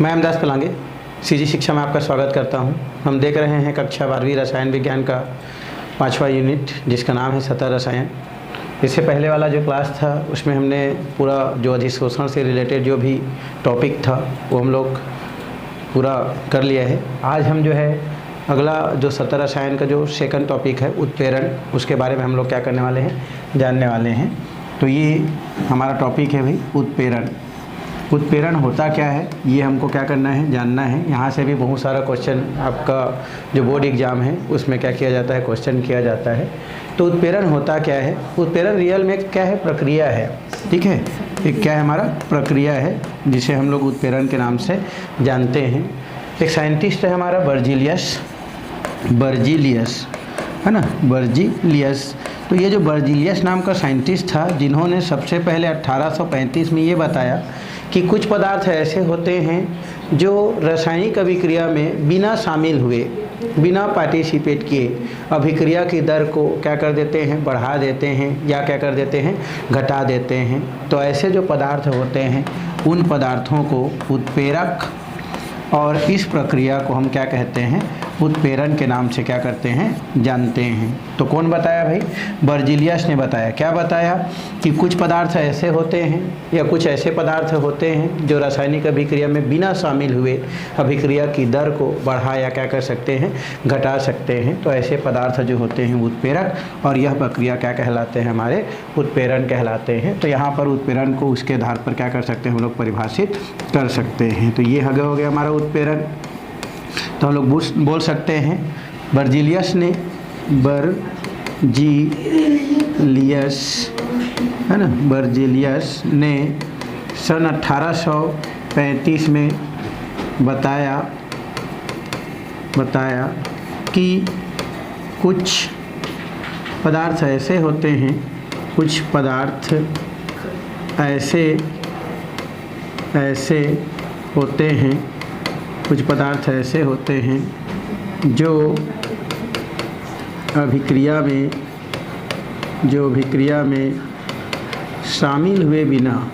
मैं अमदास पलांगे सीजी शिक्षा में आपका स्वागत करता हूं। हम देख रहे हैं कक्षा 12वीं रसायन विज्ञान का 5वां यूनिट, जिसका नाम है सतह रसायन। इससे पहले वाला जो क्लास था उसमें हमने पूरा जो अधिशोषण से रिलेटेड जो भी टॉपिक था वो हम लोग पूरा कर लिया है। आज हम जो है अगला जो सतह रसायन का जो सेकंड टॉपिक है उत्प्रेरण, उसके बारे में हम लोग क्या करने वाले हैं, जानने वाले हैं। तो ये हमारा टॉपिक है भाई उत्प्रेरण। उत्प्रेरण होता क्या है ये हमको क्या करना है, जानना है। यहाँ से भी बहुत सारा क्वेश्चन आपका जो बोर्ड एग्ज़ाम है उसमें क्या किया जाता है, क्वेश्चन किया जाता है। तो उत्प्रेरण होता क्या है? उत्प्रेरण रियल में क्या है, प्रक्रिया है। ठीक है, एक क्या है हमारा प्रक्रिया है जिसे हम लोग उत्प्रेरण के नाम से जानते हैं। एक साइंटिस्ट है हमारा बर्जीलियस, है ना, बर्जीलियस। तो ये जो बर्जीलियस नाम का साइंटिस्ट था, जिन्होंने सबसे पहले 1835 में ये बताया कि कुछ पदार्थ ऐसे होते हैं जो रासायनिक अभिक्रिया में बिना शामिल हुए, बिना पार्टिसिपेट किए अभिक्रिया की दर को क्या कर देते हैं, बढ़ा देते हैं या क्या कर देते हैं, घटा देते हैं। तो ऐसे जो पदार्थ होते हैं उन पदार्थों को उत्प्रेरक, और इस प्रक्रिया को हम क्या कहते हैं, उत्प्रेरण के नाम से क्या करते हैं, जानते हैं। तो कौन बताया भाई? बर्जीलियस ने बताया। क्या बताया कि कुछ पदार्थ ऐसे होते हैं या कुछ ऐसे पदार्थ होते हैं जो रासायनिक अभिक्रिया में बिना शामिल हुए अभिक्रिया की दर को बढ़ा या क्या कर सकते हैं, घटा सकते हैं। तो ऐसे पदार्थ जो होते हैं उत्प्रेरक, और यह प्रक्रिया क्या कहलाते हैं, हमारे उत्प्रेरण कहलाते हैं। तो यहाँ पर उत्प्रेरण को उसके आधार पर क्या कर सकते हैं, हम लोग परिभाषित कर सकते हैं। तो ये आगे हो गया हमारा उत्प्रेरण। तो हम लोग बोल सकते हैं बर्जीलियस है ना, बर्जीलियस ने सन 1835 में बताया कि कुछ पदार्थ ऐसे होते हैं, कुछ पदार्थ ऐसे होते हैं, कुछ पदार्थ ऐसे होते हैं जो अभिक्रिया में शामिल हुए बिना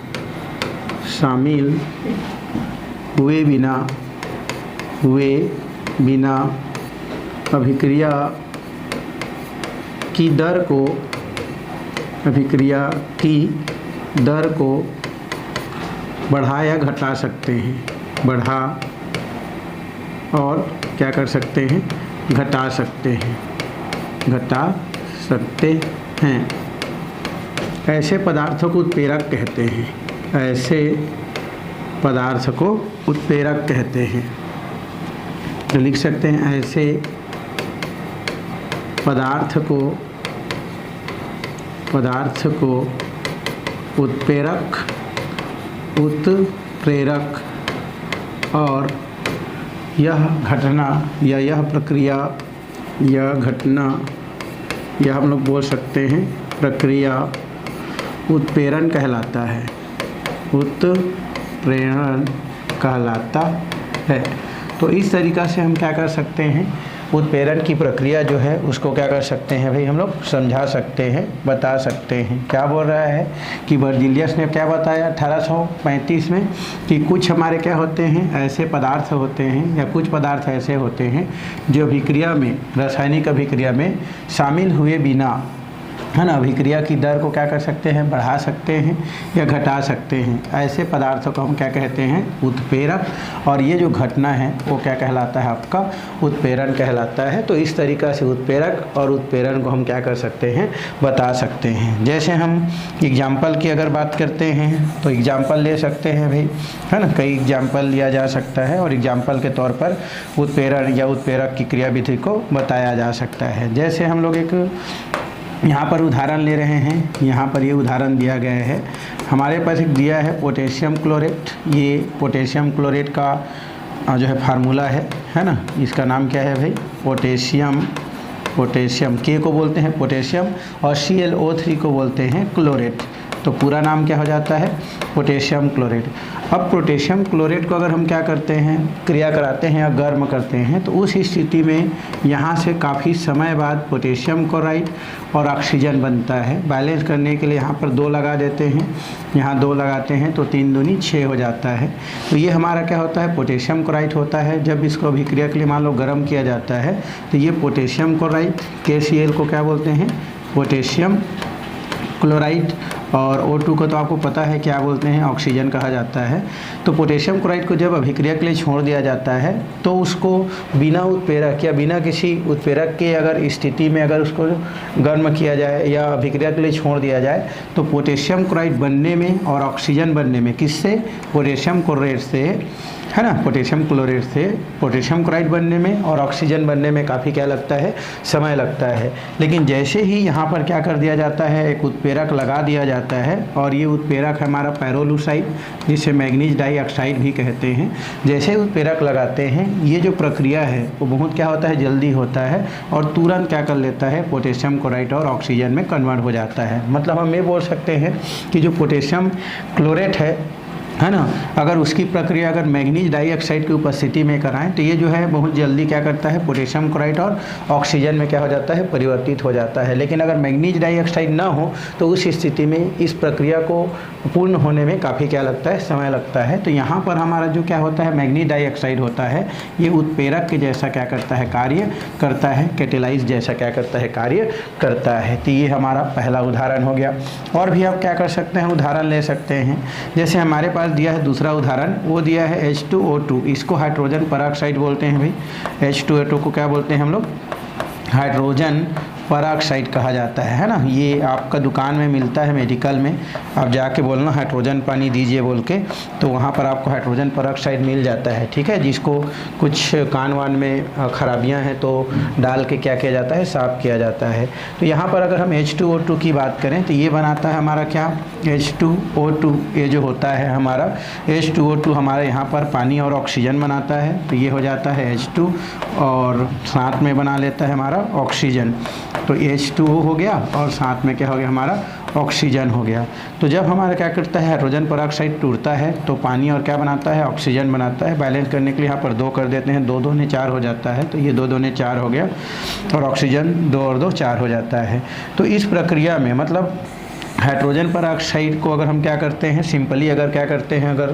अभिक्रिया की दर को बढ़ा या घटा सकते हैं, बढ़ा और क्या कर सकते हैं, घटा सकते हैं। ऐसे पदार्थों को उत्प्रेरक कहते हैं, ऐसे पदार्थ को उत्प्रेरक कहते हैं। तो लिख सकते हैं ऐसे पदार्थ को उत्प्रेरक, और यह घटना या यह प्रक्रिया, यह घटना, यह हम लोग बोल सकते हैं प्रक्रिया उत्प्रेरण कहलाता है, उत्प्रेरण कहलाता है। तो इस तरीक़ा से हम क्या कर सकते हैं, उत्प्रेरण की प्रक्रिया जो है उसको क्या कर सकते हैं भाई, हम लोग समझा सकते हैं, बता सकते हैं। क्या बोल रहा है कि बर्जीलियस ने क्या बताया 1835 में कि कुछ हमारे क्या होते हैं, ऐसे पदार्थ होते हैं या कुछ पदार्थ ऐसे होते हैं जो अभिक्रिया में, रासायनिक अभिक्रिया में शामिल हुए बिना, है ना, अभिक्रिया की दर को क्या कर सकते हैं, बढ़ा सकते हैं या घटा सकते हैं। ऐसे पदार्थों को हम क्या कहते हैं, उत्प्रेरक, और ये जो घटना है वो क्या कहलाता है, आपका उत्प्रेरण कहलाता है। तो इस तरीक़ा से उत्प्रेरक और उत्प्रेरण को हम क्या कर सकते हैं, बता सकते हैं। जैसे हम एग्जाम्पल की अगर बात करते हैं तो एग्जाम्पल ले सकते हैं भाई, है ना, कई एग्जाम्पल लिया जा सकता है और एग्जाम्पल के तौर पर उत्प्रेरण या उत्प्रेरक की क्रियाविधि को बताया जा सकता है। जैसे हम लोग एक यहाँ पर उदाहरण ले रहे हैं, यहाँ पर ये उदाहरण दिया गया है, हमारे पास एक दिया है पोटेशियम क्लोरेट। ये पोटेशियम क्लोरेट का जो है फार्मूला है ना, इसका नाम क्या है भाई, पोटेशियम के को बोलते हैं पोटेशियम और ClO3 को बोलते हैं क्लोरेट। तो पूरा नाम क्या हो जाता है, पोटेशियम क्लोराइड। अब पोटेशियम क्लोराइड को अगर हम क्या करते हैं, क्रिया कराते हैं या गर्म करते हैं, तो उस स्थिति में यहाँ से काफ़ी समय बाद पोटेशियम क्लोराइड और ऑक्सीजन बनता है। बैलेंस करने के लिए यहाँ पर 2 लगा देते हैं, यहाँ 2 लगाते हैं तो 3 दूनी 6 हो जाता है। तो ये हमारा क्या होता है, पोटेशियम क्लोराइड होता है। जब इसको अभिक्रिया के लिए मान लो गर्म किया जाता है तो ये पोटेशियम क्लोराइड KCl को क्या बोलते हैं, पोटेशियम क्लोराइड, और O2 को तो आपको पता है क्या बोलते हैं, ऑक्सीजन कहा जाता है। तो पोटेशियम क्लोराइड को जब अभिक्रिया के लिए छोड़ दिया जाता है तो उसको बिना उत्प्रेरक या बिना किसी उत्प्रेरक के अगर स्थिति में अगर उसको गर्म किया जाए या अभिक्रिया के लिए छोड़ दिया जाए तो पोटेशियम क्लोराइड बनने में और ऑक्सीजन बनने में, किससे, पोटेशियम क्लोराइड से, है ना, पोटेशियम क्लोराइड से पोटेशियम क्लोराइड बनने में और ऑक्सीजन बनने में काफ़ी क्या लगता है, समय लगता है। लेकिन जैसे ही यहाँ पर क्या कर दिया जाता है, एक उत्प्रेरक लगा दिया जाता है, और ये उत्प्रेरक हमारा पैरोलुसाइड, जिसे मैग्नीज डाइऑक्साइड भी कहते हैं। जैसे उत्प्रेरक लगाते हैं, ये जो प्रक्रिया है वो बहुत क्या होता है, जल्दी होता है और तुरंत क्या कर लेता है, पोटेशियम क्लोराइड और ऑक्सीजन में कन्वर्ट हो जाता है। मतलब हम ये बोल सकते हैं कि जो पोटेशियम क्लोरेट है ना, अगर उसकी प्रक्रिया अगर मैग्नीज डाइऑक्साइड की उपस्थिति में कराएं तो ये जो है बहुत जल्दी क्या करता है, पोटेशियम क्लोराइड और ऑक्सीजन में क्या हो जाता है, परिवर्तित हो जाता है। लेकिन अगर मैग्नीज डाइऑक्साइड ना हो तो उस स्थिति में इस प्रक्रिया को पूर्ण होने में काफ़ी क्या लगता है, समय लगता है। तो यहाँ पर हमारा जो क्या होता है, मैग्नीज डाइऑक्साइड होता है, ये उत्प्रेरक के जैसा क्या करता है, कार्य करता है, कैटेलाइज जैसा क्या करता है, कार्य करता है। तो ये हमारा पहला उदाहरण हो गया। और भी आप क्या कर सकते हैं, उदाहरण ले सकते हैं। जैसे हमारे पास दिया है दूसरा उदाहरण, वो दिया है H2O2, इसको हाइड्रोजन पेरोक्साइड बोलते हैं भाई। H2O2 को क्या बोलते हैं हम लोग, हाइड्रोजन पेरोक्साइड कहा जाता है ना। ये आपका दुकान में मिलता है, मेडिकल में आप जाके बोलना हाइड्रोजन पानी दीजिए बोल के, तो वहाँ पर आपको हाइड्रोजन पेरोक्साइड मिल जाता है, ठीक है। जिसको कुछ कान वान में खराबियाँ हैं तो डाल के क्या किया जाता है, साफ़ किया जाता है। तो यहाँ पर अगर हम H2O2 की बात करें तो ये बनाता है हमारा क्या, H2O2। ये जो होता है हमारा H2O2 हमारा यहाँ पर पानी और ऑक्सीजन बनाता है, तो ये हो जाता है H2 और साथ में बना लेता है हमारा ऑक्सीजन। तो H2O हो गया और साथ में क्या हो गया, हमारा ऑक्सीजन हो गया। तो जब हमारा क्या करता है, हाइड्रोजन पेरोक्साइड टूटता है तो पानी और क्या बनाता है, ऑक्सीजन बनाता है। बैलेंस करने के लिए यहाँ पर 2 कर देते हैं, 2 दूनी 4 हो जाता है। तो ये 2 दूनी 4 हो गया और ऑक्सीजन 2 और 2 4 हो जाता है। तो इस प्रक्रिया में मतलब हाइड्रोजन पेरोक्साइड को अगर हम क्या करते हैं, सिंपली अगर क्या करते हैं, अगर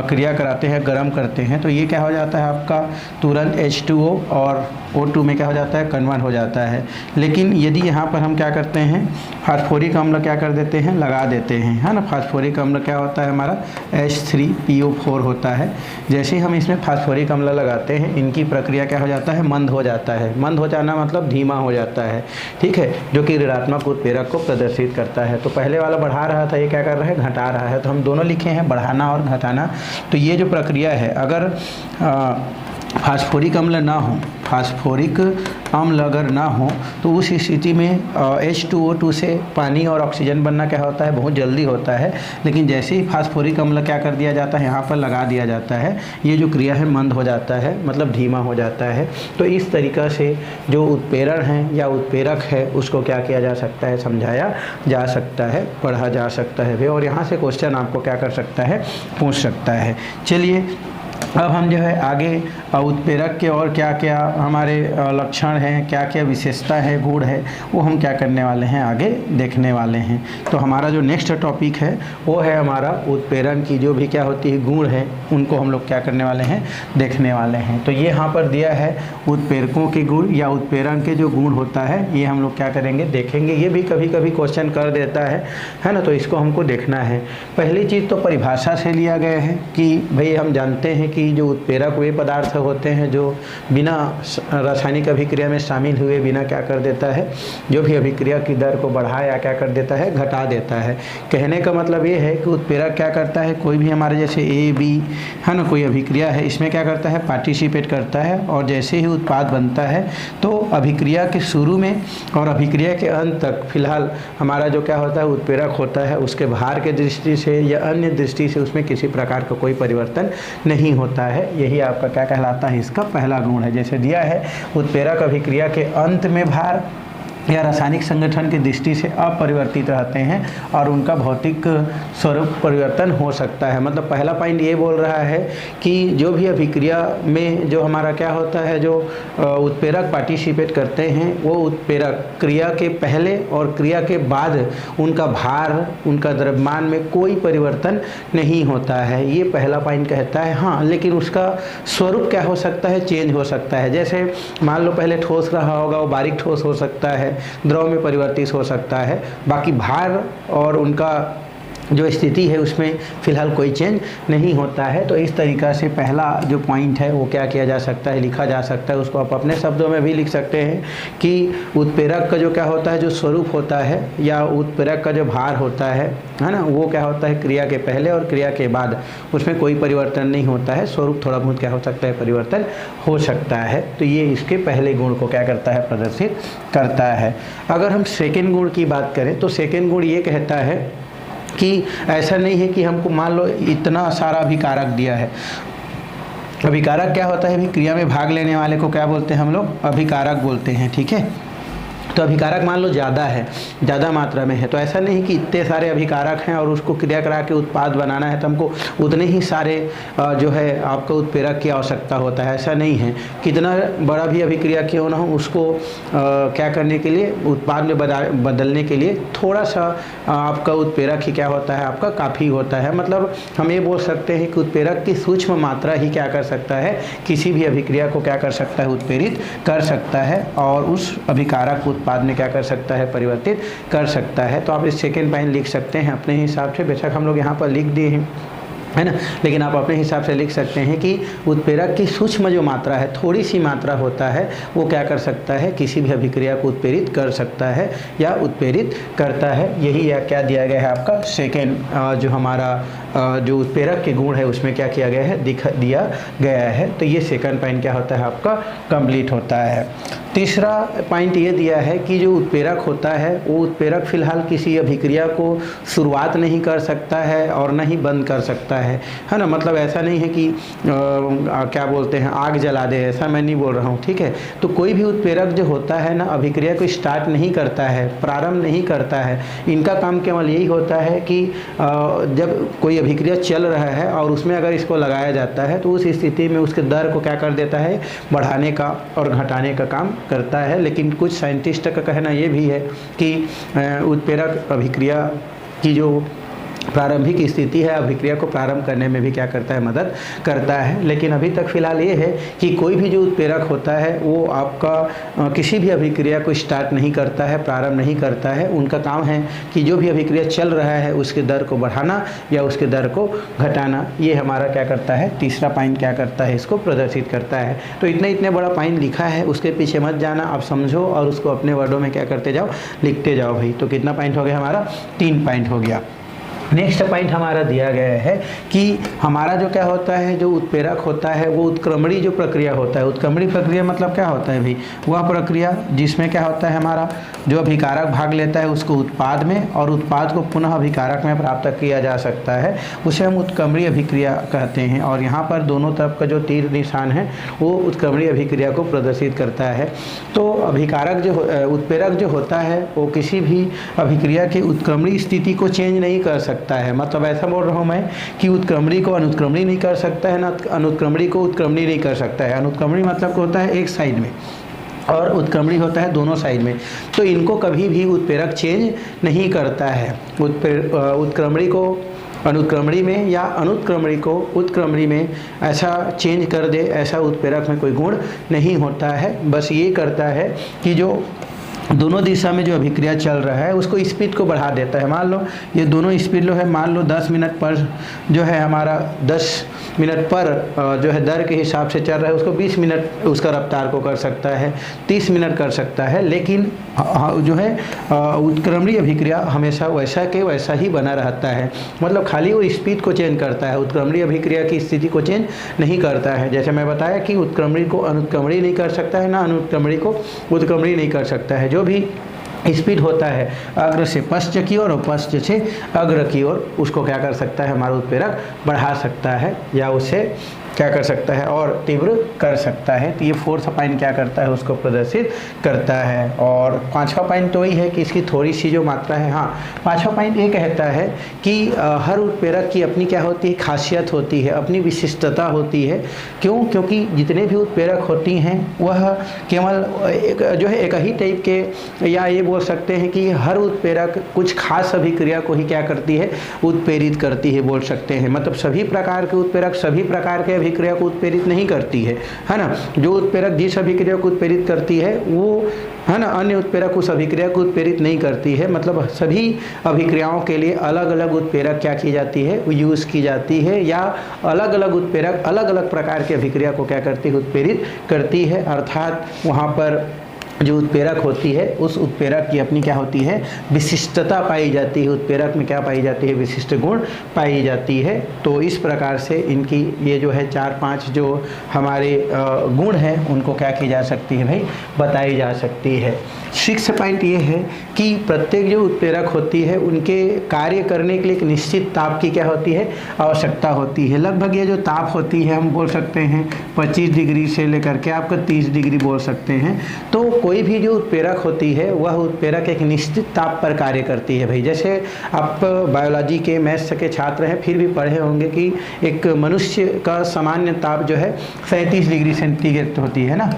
क्रिया कराते हैं, गर्म करते हैं, तो ये क्या हो जाता है आपका, तुरंत H2O और O2 में क्या हो जाता है, कन्वर्ट हो जाता है। लेकिन यदि यहाँ पर हम क्या करते हैं, फास्फोरिक अम्ल क्या कर देते हैं, लगा देते हैं, है ना। फास्फोरिक अम्ल क्या होता है हमारा, H3PO4 होता है। जैसे ही हम इसमें फास्फोरिक अम्ल लगाते हैं, इनकी प्रक्रिया क्या हो जाता है, मंद हो जाता है। मंद हो जाना मतलब धीमा हो जाता है, ठीक है, जो कि ऋणात्मक उत्प्रेरक को प्रदर्शित करता है। तो पहले वाला बढ़ा रहा था, ये क्या कर रहा है, घटा रहा है। तो हम दोनों लिखे हैं, बढ़ाना और घटाना। तो ये जो प्रक्रिया है, अगर फास्फोरिक अम्ल ना हो, फास्फोरिक अम्ल अगर ना हो तो उस स्थिति में H2O2 से पानी और ऑक्सीजन बनना क्या होता है, बहुत जल्दी होता है। लेकिन जैसे ही फास्फोरिक अम्ल क्या कर दिया जाता है, यहाँ पर लगा दिया जाता है, ये जो क्रिया है मंद हो जाता है, मतलब धीमा हो जाता है। तो इस तरीक़ा से जो उत्प्रेरण है या उत्प्रेरक है उसको क्या किया जा सकता है, समझाया जा सकता है, पढ़ा जा सकता है। और यहाँ से क्वेश्चन आपको क्या कर सकता है, पूछ सकता है। चलिए अब हम जो है आगे उत्प्रेरक के और क्या क्या हमारे लक्षण हैं, क्या क्या विशेषता है, गुण है, वो हम क्या करने वाले हैं, आगे देखने वाले हैं। तो हमारा जो नेक्स्ट टॉपिक है वो है हमारा उत्प्रेरण की जो भी क्या होती है गुण है, उनको हम लोग क्या करने वाले हैं, देखने वाले हैं। तो ये यहाँ पर दिया है उत्प्रेरकों के गुण या उत्प्रेरण के जो गुण होता है, ये हम लोग क्या करेंगे, देखेंगे। ये भी कभी कभी क्वेश्चन कर देता है ना, तो इसको हमको देखना है। पहली चीज़ तो परिभाषा से लिया गया है कि भाई हम जानते हैं कि जो उत्प्रेरक वे पदार्थ होते हैं जो बिना रासायनिक अभिक्रिया में शामिल हुए बिना क्या कर देता है, जो भी अभिक्रिया की दर को बढ़ा या क्या कर देता है, घटा देता है। कहने का मतलब ये है कि उत्प्रेरक क्या करता है, कोई भी हमारे जैसे A B है ना, कोई अभिक्रिया है, इसमें क्या करता है, पार्टिसिपेट करता है। और जैसे ही उत्पाद बनता है तो अभिक्रिया के शुरू में और अभिक्रिया के अंत तक फिलहाल हमारा जो क्या होता है, उत्प्रेरक होता है, उसके भार के दृष्टि से या अन्य दृष्टि से उसमें किसी प्रकार का कोई परिवर्तन नहीं होता है। यही आपका क्या कहलाता है, इसका पहला गुण है। जैसे दिया है उत्प्रेरक अभिक्रिया के अंत में भार या रासायनिक संगठन की दृष्टि से अपरिवर्तित रहते हैं और उनका भौतिक स्वरूप परिवर्तन हो सकता है। मतलब पहला पॉइंट ये बोल रहा है कि जो भी अभिक्रिया में जो हमारा क्या होता है, जो उत्प्रेरक पार्टिसिपेट करते हैं, वो उत्प्रेरक क्रिया के पहले और क्रिया के बाद उनका भार, उनका द्रव्यमान में कोई परिवर्तन नहीं होता है। ये पहला पॉइंट कहता है। हाँ, लेकिन उसका स्वरूप क्या हो सकता है, चेंज हो सकता है। जैसे मान लो पहले ठोस रहा होगा, वो बारीक ठोस हो सकता है, द्रव में परिवर्तित हो सकता है, बाकी भार और उनका जो स्थिति है उसमें फिलहाल कोई चेंज नहीं होता है। तो इस तरीक़ा से पहला जो पॉइंट है वो क्या किया जा सकता है, लिखा जा सकता है। उसको आप अपने शब्दों में भी लिख सकते हैं कि उत्प्रेरक का जो क्या होता है, जो स्वरूप होता है, या उत्प्रेरक का जो भार होता है ना, वो क्या होता है क्रिया के पहले और क्रिया के बाद उसमें कोई परिवर्तन नहीं होता है। स्वरूप थोड़ा बहुत क्या हो सकता है, परिवर्तन हो सकता है। तो ये इसके पहले गुण को क्या करता है, प्रदर्शित करता है। अगर हम सेकेंड गुण की बात करें तो सेकेंड गुण ये कहता है कि ऐसा नहीं है कि हमको मान लो इतना सारा अभिकारक दिया है। अभिकारक क्या होता है, अभी क्रिया में भाग लेने वाले को क्या बोलते हैं हम लोग, अभिकारक बोलते हैं। ठीक है, तो अभिकारक मान लो ज़्यादा है, ज़्यादा मात्रा में है, तो ऐसा नहीं कि इतने सारे अभिकारक हैं और उसको क्रिया करा के उत्पाद बनाना है तो हमको उतने ही सारे जो है आपको उत्प्रेरक की आवश्यकता होता है। ऐसा नहीं है, कितना बड़ा भी अभिक्रिया क्यों ना हो, उसको क्या करने के लिए, उत्पाद में बदलने के लिए थोड़ा सा आपका उत्प्रेरक ही क्या होता है, आपका काफ़ी होता है। मतलब हम ये बोल सकते हैं कि उत्प्रेरक की सूक्ष्म मात्रा ही क्या कर सकता है, किसी भी अभिक्रिया को क्या कर सकता है, उत्प्रेरित कर सकता है और उस अभिकारक उत्पाद में क्या कर सकता है, परिवर्तित कर सकता है। तो आप इस सेकेंड पॉइंट लिख सकते हैं अपने हिसाब से, बेशक हम लोग यहाँ पर लिख दिए हैं, है ना, लेकिन आप अपने हिसाब से लिख सकते हैं कि उत्प्रेरक की सूक्ष्म जो मात्रा है, थोड़ी सी मात्रा होता है, वो क्या कर सकता है, किसी भी अभिक्रिया को उत्प्रेरित कर सकता है या उत्प्रेरित करता है। यही क्या दिया गया है आपका सेकेंड, जो हमारा जो उत्प्रेरक के गुण है उसमें क्या किया गया है, दिया गया है। तो ये सेकंड पॉइंट क्या होता है आपका, कंप्लीट होता है। तीसरा पॉइंट ये दिया है कि जो उत्प्रेरक होता है वो उत्प्रेरक फिलहाल किसी अभिक्रिया को शुरुआत नहीं कर सकता है और न ही बंद कर सकता है ना। मतलब ऐसा नहीं है कि क्या बोलते हैं, आग जला दे, ऐसा मैं नहीं बोल रहा हूँ। ठीक है, तो कोई भी उत्प्रेरक जो होता है ना, अभिक्रिया को स्टार्ट नहीं करता है, प्रारंभ नहीं करता है। इनका काम केवल यही होता है कि जब कोई अभिक्रिया चल रहा है और उसमें अगर इसको लगाया जाता है तो उस स्थिति में उसके दर को क्या कर देता है, बढ़ाने का और घटाने का काम करता है। लेकिन कुछ साइंटिस्ट का कहना ये भी है कि उत्प्रेरक अभिक्रिया की जो प्रारंभिक स्थिति है, अभिक्रिया को प्रारंभ करने में भी क्या करता है, मदद करता है। लेकिन अभी तक फिलहाल ये है कि कोई भी जो उत्प्रेरक होता है वो आपका किसी भी अभिक्रिया को स्टार्ट नहीं करता है, प्रारंभ नहीं करता है। उनका काम है कि जो भी अभिक्रिया चल रहा है उसके दर को बढ़ाना या उसके दर को घटाना। ये हमारा क्या करता है, तीसरा पॉइंट क्या करता है, इसको प्रदर्शित करता है। तो इतने बड़ा पॉइंट लिखा है, उसके पीछे मत जाना, आप समझो और उसको अपने वर्डों में क्या करते जाओ, लिखते जाओ भाई। तो कितना पॉइंट हो गया हमारा, 3 पॉइंट हो गया। नेक्स्ट पॉइंट हमारा दिया गया है कि हमारा जो क्या होता है, जो उत्प्रेरक होता है वो उत्क्रमणी जो प्रक्रिया होता है। उत्क्रमणी प्रक्रिया मतलब क्या होता है भाई, वह प्रक्रिया जिसमें क्या होता है, हमारा जो अभिकारक भाग लेता है उसको उत्पाद में और उत्पाद को पुनः अभिकारक में प्राप्त किया जा सकता है, उसे हम उत्क्रमणी अभिक्रिया कहते हैं। और यहाँ पर दोनों तरफ का जो तीर निशान है वो उत्क्रमणी अभिक्रिया को प्रदर्शित करता है। तो अभिकारक जो उत्प्रेरक जो होता है वो किसी भी अभिक्रिया की उत्क्रमणी स्थिति को चेंज नहीं कर सकता है। मतलब ऐसा बोल रहा हूँ मैं कि उत्क्रमणी को अनुत्क्रमणी नहीं कर सकता है, ना अनुत्क्रमणी को उत्क्रमणी नहीं कर सकता है। अनुत्क्रमणी मतलब होता है एक साइड में और उत्क्रमणी होता है दोनों साइड में। तो इनको कभी भी उत्प्रेरक चेंज नहीं करता है। उत्क्रमणी को अनुत्क्रमणी में या अनुत्क्रमणी को उत्क्रमणी में ऐसा चेंज कर दे, ऐसा उत्प्रेरक में कोई गुण नहीं होता है। बस ये करता है कि जो दोनों दिशा में जो अभिक्रिया चल रहा है उसको स्पीड को बढ़ा देता है। मान लो ये दोनों स्पीड लो है, मान लो 10 मिनट पर जो है हमारा 10 मिनट पर जो है दर के हिसाब से चल रहा है, उसको 20 मिनट उसका रफ्तार को कर सकता है, 30 मिनट कर सकता है। लेकिन जो है उत्क्रमणी अभिक्रिया हमेशा वैसा के वैसा ही बना रहता है। मतलब खाली वो स्पीड को चेंज करता है, उत्क्रमणी अभिक्रिया की स्थिति को चेंज नहीं करता है। जैसे मैं बताया कि उत्क्रमणी को अनुत्क्रमणी नहीं कर सकता है, ना अनुत्क्रमणी को उत्क्रमणी नहीं कर सकता है। जो भी स्पीड होता है अग्र से पश्च की ओर और पश्च से अग्र की ओर, उसको क्या कर सकता है, हमारा उत्प्रेरक बढ़ा सकता है या उसे क्या कर सकता है और तीव्र कर सकता है। तो ये फोर्थ पॉइंट क्या करता है, उसको प्रदर्शित करता है। और पांचवा पॉइंट तो वही है कि इसकी थोड़ी सी जो मात्रा है, हाँ पांचवा पॉइंट ये कहता है कि हर उत्प्रेरक की अपनी क्या होती है, खासियत होती है, अपनी विशिष्टता होती है। क्यों? क्योंकि जितने भी उत्प्रेरक होती हैं वह केवल जो है एक ही टाइप के, या ये बोल सकते हैं कि हर उत्प्रेरक कुछ खास अभिक्रिया को ही क्या करती है, उत्प्रेरित करती है, बोल सकते हैं। मतलब सभी प्रकार के उत्प्रेरक सभी प्रकार के अभिक्रिया को उत्प्रेरित नहीं करती है ना। जो उत्प्रेरक जिस अभिक्रिया को उत्प्रेरित करती है वो है ना, अन्य उत्प्रेरक उस अभिक्रिया को उत्प्रेरित नहीं करती है। मतलब सभी अभिक्रियाओं के लिए अलग अलग उत्प्रेरक क्या की जाती है, यूज़ की जाती है, या अलग अलग उत्प्रेरक अलग अलग प्रकार की अभिक्रिया को क्या करती है, उत्प्रेरित करती है। अर्थात वहाँ पर जो उत्प्रेरक होती है उस उत्प्रेरक की अपनी क्या होती है, विशिष्टता पाई जाती है। उत्प्रेरक में क्या पाई जाती है, विशिष्ट गुण पाई जाती है। तो इस प्रकार से इनकी ये जो है 4-5 जो हमारे गुण हैं उनको क्या की जा सकती है भाई, बताई जा सकती है। 6 पॉइंट ये है कि प्रत्येक जो उत्प्रेरक होती है उनके कार्य करने के लिए एक निश्चित ताप की क्या होती है, आवश्यकता होती है। लगभग ये जो ताप होती है हम बोल सकते हैं 25 डिग्री से लेकर के आपका 30 डिग्री बोल सकते हैं। तो कोई भी जो उत्प्रेरक होती है वह उत्प्रेरक एक निश्चित ताप पर कार्य करती है भाई। जैसे आप बायोलॉजी के मैथ्स के छात्र हैं फिर भी पढ़े होंगे कि एक मनुष्य का सामान्य ताप जो है 37 डिग्री सेंटीग्रेड होती है ना।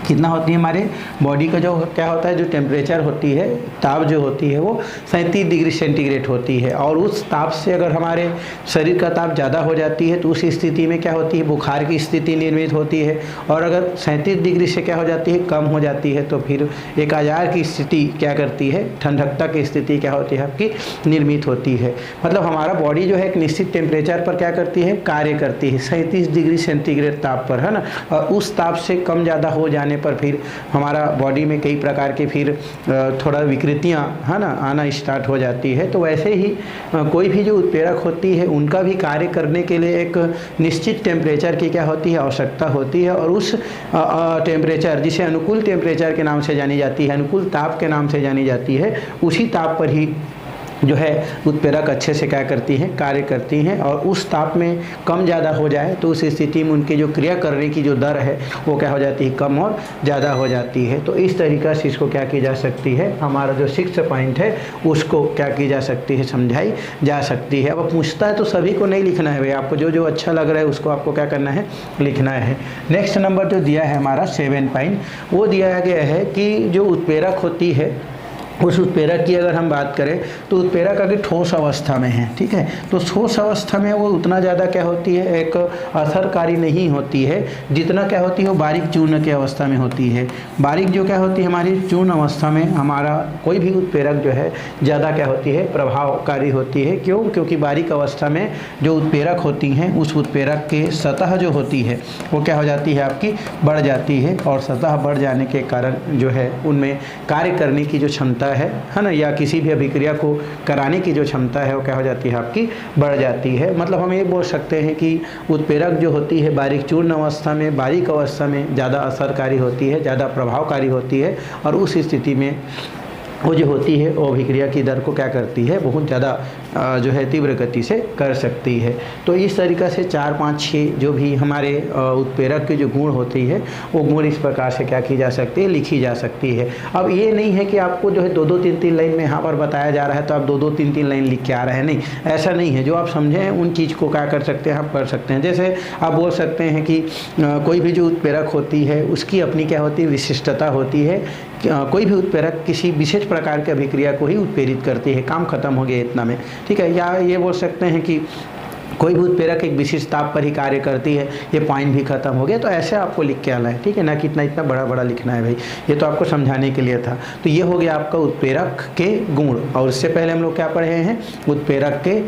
कितना होती है हमारे बॉडी का जो क्या होता है, जो टेम्परेचर होती है, ताप जो होती है वो 37 डिग्री सेंटीग्रेड होती है। और उस ताप से अगर हमारे शरीर का ताप ज़्यादा हो जाती है तो उस स्थिति में क्या होती है, बुखार की स्थिति निर्मित होती है। और अगर 37 डिग्री से क्या हो जाती है, कम हो जाती है, तो फिर एक आजार की स्थिति क्या करती है, ठंडकता की स्थिति क्या होती है आपकी, निर्मित होती है। मतलब हमारा बॉडी जो है एक निश्चित टेम्परेचर पर क्या करती है, कार्य करती है 37 डिग्री सेंटीग्रेड ताप पर, है ना। और उस ताप से कम ज़्यादा हो जाने पर फिर हमारा बॉडी में कई प्रकार के फिर थोड़ा विकृतियां है ना आना स्टार्ट हो जाती है। तो वैसे ही कोई भी जो उत्प्रेरक होती है उनका भी कार्य करने के लिए एक निश्चित टेम्परेचर की क्या होती है, आवश्यकता होती है। और उस टेम्परेचर जिसे अनुकूल टेम्परेचर के नाम से जानी जाती है, अनुकूल ताप के नाम से जानी जाती है, उसी ताप पर ही जो है उत्प्रेरक अच्छे से क्या करती हैं, कार्य करती हैं। और उस ताप में कम ज़्यादा हो जाए तो उस स्थिति में उनकी जो क्रिया करने की जो दर है वो क्या हो जाती है, कम और ज़्यादा हो जाती है। तो इस तरीक़ा से इसको क्या की जा सकती है, हमारा जो 6 पॉइंट है उसको क्या की जा सकती है, समझाई जा सकती है। अब पूछता है तो सभी को नहीं लिखना है भाई, आपको जो जो अच्छा लग रहा है उसको आपको क्या करना है, लिखना है। नेक्स्ट नंबर जो दिया है हमारा 7 पॉइंट, वो दिया गया है कि जो उत्प्रेरक होती है उस उत्प्रेरक की अगर हम बात करें तो उत्प्रेरक अगर ठोस अवस्था में है, ठीक है, तो ठोस अवस्था में वो उतना ज़्यादा क्या होती है, एक असरकारी नहीं होती है जितना क्या होती है वो बारीक चूर्ण की अवस्था में होती है। बारीक जो क्या होती है हमारी चूर्ण अवस्था में हमारा कोई भी उत्प्रेरक जो है ज़्यादा क्या होती है, प्रभावकारी होती है। क्यों? क्योंकि बारीक अवस्था में जो उत्प्रेरक होती हैं उस उत्प्रेरक के सतह जो होती है वो क्या हो जाती है, आपकी बढ़ जाती है। और सतह बढ़ जाने के कारण जो है उनमें कार्य करने की जो क्षमता है ना, या किसी भी अभिक्रिया को कराने की जो क्षमता है वो क्या हो जाती है, आपकी बढ़ जाती है। मतलब हम ये बोल सकते हैं कि उत्प्रेरक जो होती है बारीक चूर्ण अवस्था में, बारीक अवस्था में ज़्यादा असरकारी होती है, ज़्यादा प्रभावकारी होती है। और उस स्थिति में वो जो होती है वो अभिक्रिया की दर को क्या करती है, बहुत ज़्यादा जो है तीव्र गति से कर सकती है। तो इस तरीक़ा से 4, 5, 6 जो भी हमारे उत्प्रेरक के जो गुण होती है वो गुण इस प्रकार से क्या की जा सकती है, लिखी जा सकती है। अब ये नहीं है कि आपको जो है 2-2, 3-3 लाइन में यहाँ पर बताया जा रहा है तो आप 2-2, 3-3 लाइन लिख के आ रहे हैं, नहीं, ऐसा नहीं है। जो आप समझें उन चीज़ को क्या कर सकते हैं, आप कर सकते हैं। जैसे आप बोल सकते हैं कि कोई भी जो उत्प्रेरक होती है उसकी अपनी क्या होती है, विशिष्टता होती है। कोई भी उत्प्रेरक किसी विशेष प्रकार की अभिक्रिया को ही उत्प्रेरित करती है, काम खत्म हो गया इतना में, ठीक है। या ये बोल सकते हैं कि कोई भी उत्प्रेरक एक विशिष्ट ताप पर ही कार्य करती है, ये पॉइंट भी खत्म हो गया। तो ऐसे आपको लिख के आना है, ठीक है ना, कि इतना बड़ा बड़ा लिखना है भाई, ये तो आपको समझाने के लिए था। तो ये हो गया आपका उत्प्रेरक के गुण। और इससे पहले हम लोग क्या पढ़े हैं, उत्प्रेरक के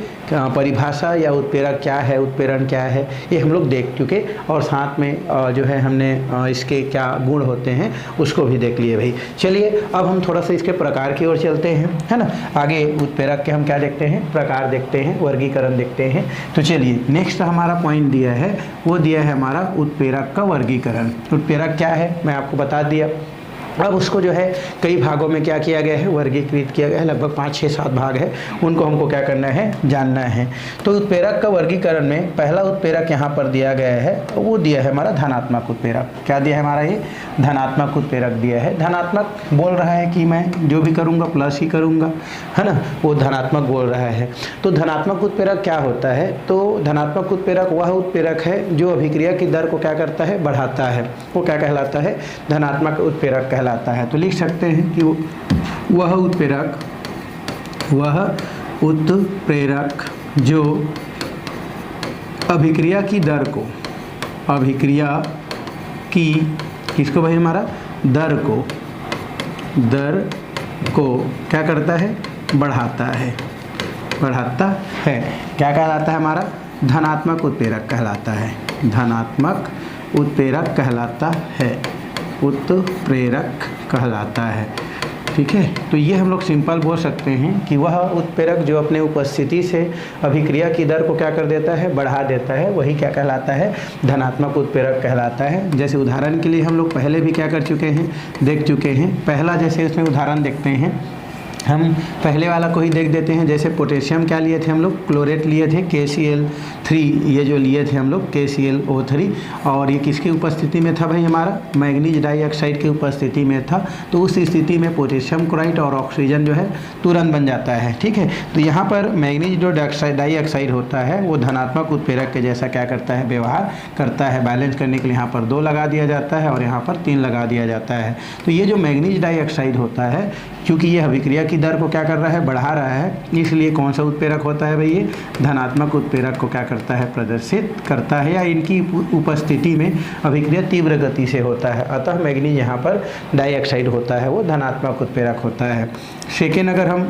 परिभाषा या उत्प्रेरक क्या है, उत्प्रेरण क्या है, ये हम लोग देख चुके। और साथ में जो है हमने इसके क्या गुण होते हैं उसको भी देख लिए भाई। चलिए अब हम थोड़ा सा इसके प्रकार की ओर चलते हैं, है ना। आगे उत्प्रेरक के हम क्या देखते हैं, प्रकार देखते हैं, वर्गीकरण देखते हैं। तो चलिए नेक्स्ट हमारा पॉइंट दिया है, वो दिया है हमारा उत्प्रेरक का वर्गीकरण। उत्प्रेरक क्या है मैं आपको बता दिया, अब उसको जो है कई भागों में क्या किया गया है, वर्गीकृत किया गया है। लगभग 5, 6, 7 भाग है, उनको हमको क्या करना है, जानना है। तो उत्प्रेरक का वर्गीकरण में पहला उत्प्रेरक यहाँ पर दिया गया है, वो दिया है हमारा धनात्मक उत्प्रेरक। क्या दिया है हमारा, ये धनात्मक उत्प्रेरक दिया है। धनात्मक बोल रहा है कि मैं जो भी करूँगा प्लस ही करूँगा, है ना, वो धनात्मक बोल रहा है। तो धनात्मक उत्प्रेरक क्या होता है, तो धनात्मक उत्प्रेरक वह उत्प्रेरक है जो अभिक्रिया की दर को क्या करता है, बढ़ाता है। वो क्या कहलाता है, धनात्मक उत्प्रेरक कहलाता है। तो लिख सकते हैं कि वह उत्प्रेरक जो अभिक्रिया की दर को, अभिक्रिया की किसको भाई, हमारा दर को क्या करता है, बढ़ाता है। क्या कहलाता है हमारा, धनात्मक उत्प्रेरक कहलाता है। धनात्मक उत्प्रेरक कहलाता है, उत्प्रेरक कहलाता है। ठीक है, तो ये हम लोग सिंपल बोल सकते हैं कि वह उत्प्रेरक जो अपने उपस्थिति से अभिक्रिया की दर को क्या कर देता है, बढ़ा देता है, वही क्या कहलाता है, धनात्मक उत्प्रेरक कहलाता है। जैसे उदाहरण के लिए हम लोग पहले भी क्या कर चुके हैं, देख चुके हैं। पहला जैसे इसमें उदाहरण देखते हैं, हम पहले वाला को ही देख देते हैं। जैसे पोटेशियम क्या लिए थे हम लोग, क्लोरेट लिए थे, KCl3, ये जो लिए थे हम लोग KClO3, और ये किसकी उपस्थिति में था भाई, हमारा मैग्नीज डाइऑक्साइड की उपस्थिति में था। तो उस स्थिति में पोटेशियम क्लोराइड और ऑक्सीजन जो है तुरंत बन जाता है। ठीक है, तो यहाँ पर मैग्नीज जो डाइऑक्साइड होता है वो धनात्मक उत्प्रेरक के जैसा क्या करता है, व्यवहार करता है। बैलेंस करने के लिए यहाँ पर 2 लगा दिया जाता है और यहाँ पर 3 लगा दिया जाता है। तो ये जो मैग्नीज डाइऑक्साइड होता है, क्योंकि ये अभिक्रिया की दर को क्या कर रहा है, बढ़ा रहा है, इसलिए कौन सा उत्प्रेरक होता है भाई, ये धनात्मक उत्प्रेरक को क्या करता है, प्रदर्शित करता है, या इनकी उपस्थिति में अभिक्रिया तीव्र गति से होता है। अतः मैग्नीज यहाँ पर डाइऑक्साइड होता है, वो धनात्मक उत्प्रेरक होता है। सेकेंड अगर हम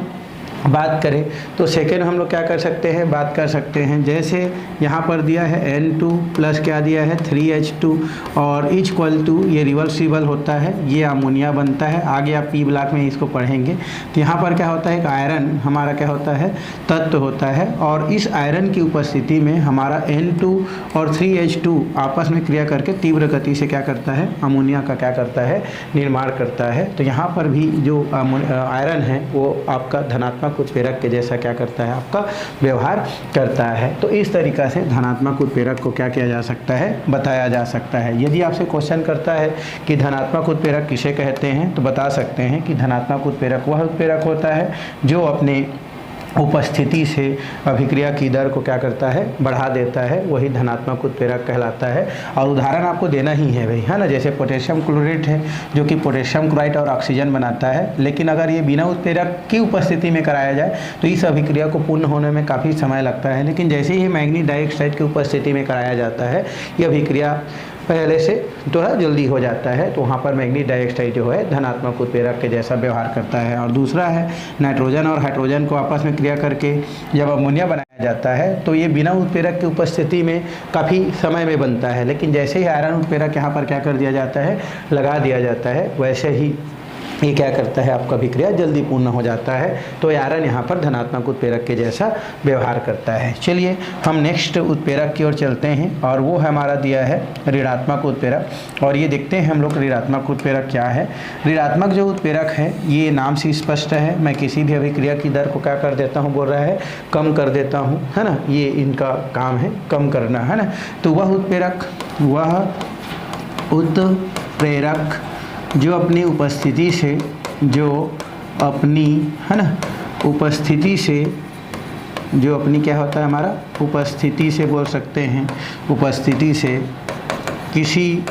बात करें तो सेकेंड हम लोग क्या कर सकते हैं, बात कर सकते हैं। जैसे यहाँ पर दिया है N2 प्लस क्या दिया है, 3H2, और इक्वल टू, ये रिवर्सिबल होता है, ये अमोनिया बनता है। आगे आप P ब्लॉक में इसको पढ़ेंगे। तो यहाँ पर क्या होता है, एक आयरन हमारा क्या होता है, तत्व होता है, और इस आयरन की उपस्थिति में हमारा N2 और 3H2 आपस में क्रिया करके तीव्र गति से क्या करता है, अमोनिया का क्या करता है, निर्माण करता है। तो यहाँ पर भी जो आयरन है वो आपका धनात्मक उत्प्रेरक के जैसा क्या करता है, आपका व्यवहार करता है। तो इस तरीक़ा से धनात्मक उत्प्रेरक को क्या किया जा सकता है, बताया जा सकता है। यदि आपसे क्वेश्चन करता है कि धनात्मक उत्प्रेरक किसे कहते हैं, तो बता सकते हैं कि धनात्मक उत्प्रेरक वह उत्प्रेरक होता है जो अपने उपस्थिति से अभिक्रिया की दर को क्या करता है, बढ़ा देता है, वही धनात्मक उत्प्रेरक कहलाता है। और उदाहरण आपको देना ही है भाई, है ना। जैसे पोटेशियम क्लोरेट है जो कि पोटेशियम क्लोराइड और ऑक्सीजन बनाता है, लेकिन अगर ये बिना उत्प्रेरक की उपस्थिति में कराया जाए तो इस अभिक्रिया को पूर्ण होने में काफ़ी समय लगता है। लेकिन जैसे ही मैग्नीज डाइऑक्साइड की उपस्थिति में कराया जाता है, ये अभिक्रिया पहले से थोड़ा जल्दी हो जाता है। तो वहाँ पर मैग्नीज डाइऑक्साइड जो है धनात्मक उत्प्रेरक के जैसा व्यवहार करता है। और दूसरा है नाइट्रोजन और हाइड्रोजन को आपस में क्रिया करके जब अमोनिया बनाया जाता है तो ये बिना उत्प्रेरक की उपस्थिति में काफ़ी समय में बनता है। लेकिन जैसे ही आयरन उत्प्रेरक यहाँ पर क्या कर दिया जाता है, लगा दिया जाता है, वैसे ही ये क्या करता है, आपका अभिक्रिया जल्दी पूर्ण हो जाता है। तो आयरन यहाँ पर धनात्मक उत्प्रेरक के जैसा व्यवहार करता है। चलिए हम नेक्स्ट उत्प्रेरक की ओर चलते हैं, और वो हमारा दिया है ऋणात्मक उत्प्रेरक। और ये देखते हैं हम लोग ऋणात्मक उत्प्रेरक क्या है। ऋणात्मक जो उत्प्रेरक है, ये नाम से स्पष्ट है, मैं किसी भी अभिक्रिया की दर को क्या कर देता हूँ, बोल रहा है कम कर देता हूँ, है ना। ये इनका काम है, कम करना, है ना। तो वह उत्प्रेरक जो अपनी उपस्थिति से, जो अपनी, है ना, उपस्थिति से, जो अपनी क्या होता है हमारा, उपस्थिति से बोल सकते हैं, उपस्थिति से किसी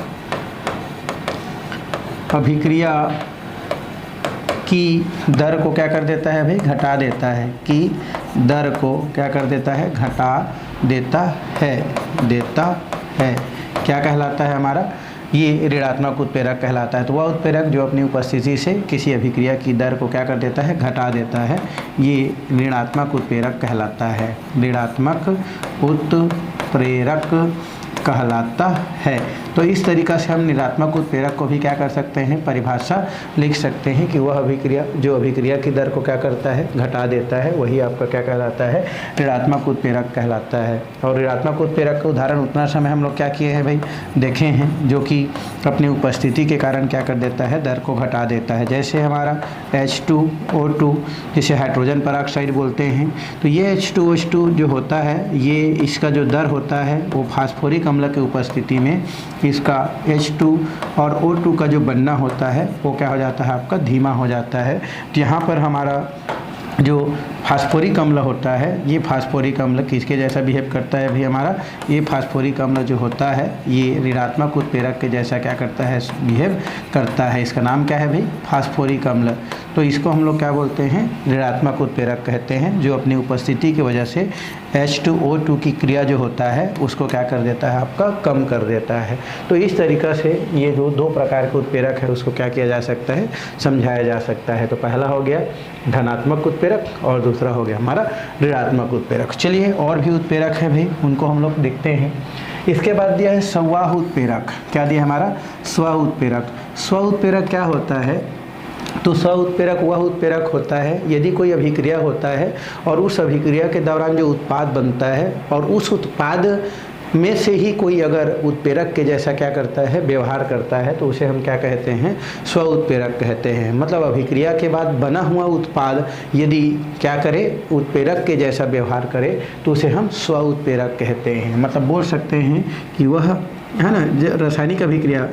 अभिक्रिया की दर को क्या कर देता है भाई, घटा देता है, कि दर को क्या कर देता है, घटा देता है। क्या कहलाता है हमारा, ये ऋणात्मक उत्प्रेरक कहलाता है। तो वह उत्प्रेरक जो अपनी उपस्थिति से किसी अभिक्रिया की दर को क्या कर देता है, घटा देता है, ये ऋणात्मक उत्प्रेरक कहलाता है। ऋणात्मक उत्प्रेरक कहलाता है। तो इस तरीक़ा से हम ऋणात्मक उत्प्रेरक को भी क्या कर सकते हैं, परिभाषा लिख सकते हैं कि वह अभिक्रिया जो अभिक्रिया की दर को क्या करता है, घटा देता है, वही आपका क्या कहलाता है, ऋणात्मक उत्प्रेरक कहलाता है। और ऋणात्मक उत्प्रेरक का उदाहरण उतना समय हम लोग क्या किए हैं भाई, देखे हैं, जो कि अपनी उपस्थिति के कारण क्या कर देता है, दर को घटा देता है। जैसे हमारा H2O2 जिसे हाइड्रोजन पेरोक्साइड बोलते हैं, तो ये H2O2 जो होता है, ये इसका जो दर होता है वो फास्फोरिक अम्ल की उपस्थिति में इसका H2 और O2 का जो बनना होता है वो क्या हो जाता है, आपका धीमा हो जाता है। तो यहाँ पर हमारा जो फास्फोरिक अम्ल होता है, ये फास्फोरिक अम्ल किसके जैसा बिहेव करता है भाई, हमारा ये फास्फोरिक अम्ल जो होता है ये ऋणात्मक उत्प्रेरक के जैसा क्या करता है, बिहेव करता है। इसका नाम क्या है भाई, फास्फोरिक अम्ल। तो इसको हम लोग क्या बोलते हैं, ऋणात्मक उत्प्रेरक कहते हैं, जो अपनी उपस्थिति की वजह से H2O2 की क्रिया जो होता है उसको क्या कर देता है, आपका कम कर देता है। तो इस तरीक़ा से ये जो दो प्रकार के उत्प्रेरक है उसको क्या किया जा सकता है, समझाया जा सकता है। तो पहला हो गया धनात्मक उत्प्रेरक और दूसरा हो गया हमारा ऋणात्मक उत्प्रेरक। चलिए और भी उत्प्रेरक है भाई, उनको हम लोग देखते हैं। इसके बाद दिया है स्व उत्प्रेरक। क्या दिया हमारा, स्व उत्प्रेरक। स्व उत्प्रेरक क्या होता है, तो स्व उत्प्रेरक वह उत्प्रेरक होता है यदि कोई अभिक्रिया होता है और उस अभिक्रिया के दौरान जो उत्पाद बनता है और उस उत्पाद में से ही कोई अगर उत्प्रेरक के जैसा क्या करता है, व्यवहार करता है, तो उसे हम क्या कहते हैं, स्व उत्प्रेरक कहते हैं। मतलब अभिक्रिया के बाद बना हुआ उत्पाद यदि क्या करे, उत्प्रेरक के जैसा व्यवहार करे, तो उसे हम स्व उत्प्रेरक कहते हैं। मतलब बोल सकते हैं कि वह है ना, रासायनिक अभिक्रिया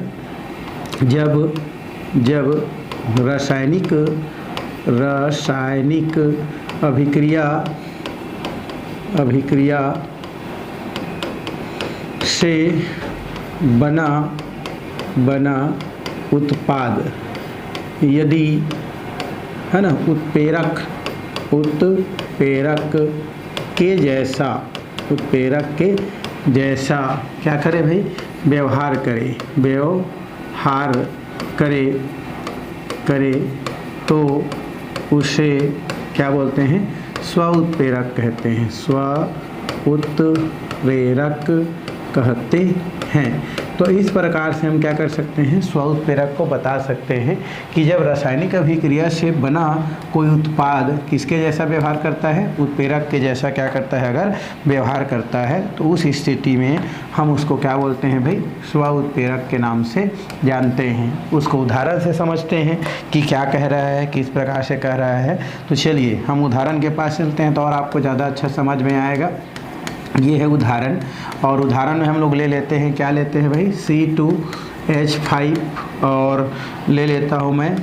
जब रासायनिक अभिक्रिया से बना उत्पाद यदि है ना उत्प्रेरक के जैसा क्या करे भाई, व्यवहार करे तो उसे क्या बोलते हैं, स्व उत्प्रेरक कहते हैं। स्व उत्प्रेरक कहते हैं। तो इस प्रकार से हम क्या कर सकते हैं, स्व उत्प्रेरक को बता सकते हैं कि जब रासायनिक अभिक्रिया से बना कोई उत्पाद किसके जैसा व्यवहार करता है, उत्प्रेरक के जैसा क्या करता है, अगर व्यवहार करता है, तो उस स्थिति में हम उसको क्या बोलते हैं भाई, स्व उत्प्रेरक के नाम से जानते हैं। उसको उदाहरण से समझते हैं कि क्या कह रहा है, किस प्रकार से कह रहा है। तो चलिए हम उदाहरण के पास चलते हैं तो और आपको ज़्यादा अच्छा समझ में आएगा। ये है उदाहरण, और उदाहरण में हम लोग ले लेते हैं, क्या लेते हैं भाई, C2H5 और ले लेता हूँ मैं